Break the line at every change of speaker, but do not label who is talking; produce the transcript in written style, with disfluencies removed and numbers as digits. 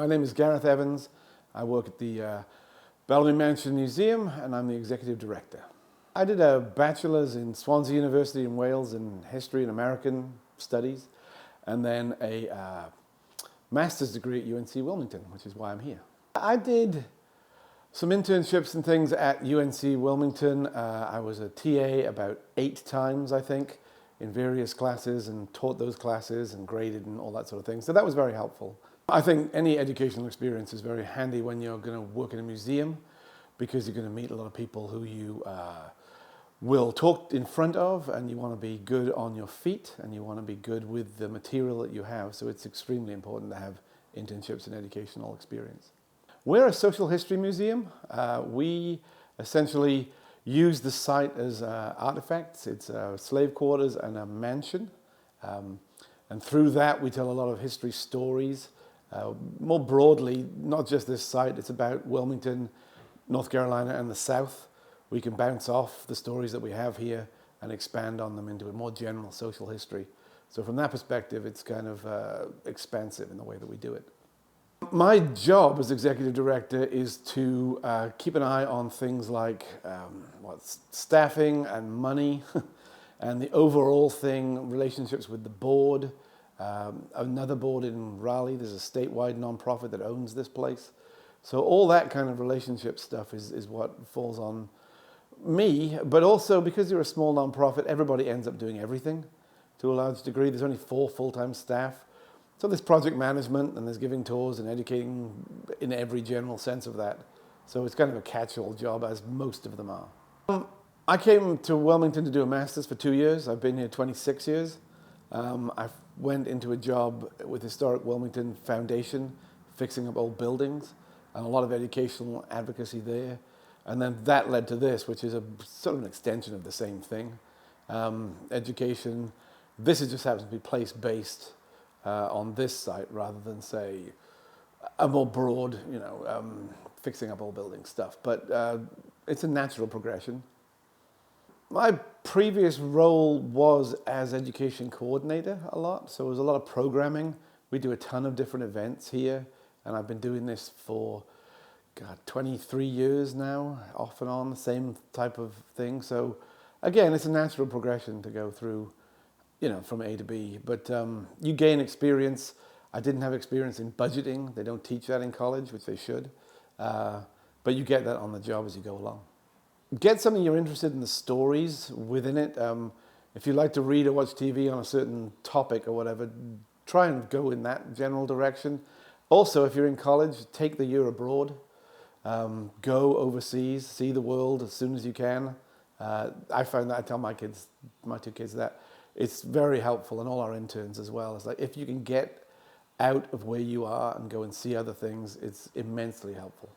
My name is Gareth Evans. I work at the Bellamy Mansion Museum and I'm the executive director. I did a bachelor's in Swansea University in Wales in history and American studies, and then a master's degree at UNC Wilmington, which is why I'm here. I did some internships and things at UNC Wilmington. I was a TA about 8 times, I think, in various classes, and taught those classes and graded and all that sort of thing. So that was very helpful. I think any educational experience is very handy when you're going to work in a museum, because you're going to meet a lot of people who you will talk in front of, and you want to be good on your feet, and you want to be good with the material that you have. So it's extremely important to have internships and educational experience. We're a social history museum. We essentially use the site as artifacts. It's slave quarters and a mansion. And through that, we tell a lot of history stories. More broadly, not just this site, it's about Wilmington, North Carolina, and the South. We can bounce off the stories that we have here and expand on them into a more general social history. So from that perspective, it's kind of expansive in the way that we do it. My job as executive director is to keep an eye on things like staffing and money and the overall thing, relationships with the board. Another board in Raleigh, there's a statewide nonprofit that owns this place. So all that kind of relationship stuff is what falls on me, but also because you're a small nonprofit, everybody ends up doing everything to a large degree. There's only 4 full-time staff. So there's project management, and there's giving tours and educating in every general sense of that. So it's kind of a catch-all job, as most of them are. I came to Wilmington to do a master's for 2 years. I've been here 26 years. I went into a job with Historic Wilmington Foundation, fixing up old buildings, and a lot of educational advocacy there. And then that led to this, which is a sort of an extension of the same thing. Education. This just happens to be place-based on this site, rather than, say, a more broad, fixing up old building stuff. But it's a natural progression. My previous role was as education coordinator a lot, so it was a lot of programming. We do a ton of different events here, and I've been doing this for 23 years now, off and on, the same type of thing. So again, it's a natural progression to go through, from A to B. But you gain experience. I didn't have experience in budgeting. They don't teach that in college, which they should. But you get that on the job as you go along. Get something you're interested in the stories within it. If you like to read or watch TV on a certain topic or whatever, try and go in that general direction. Also, if you're in college, take the year abroad. Go overseas, see the world as soon as you can. I found that, I tell my 2 kids that it's very helpful, and all our interns as well. It's like, if you can get out of where you are and go and see other things, it's immensely helpful.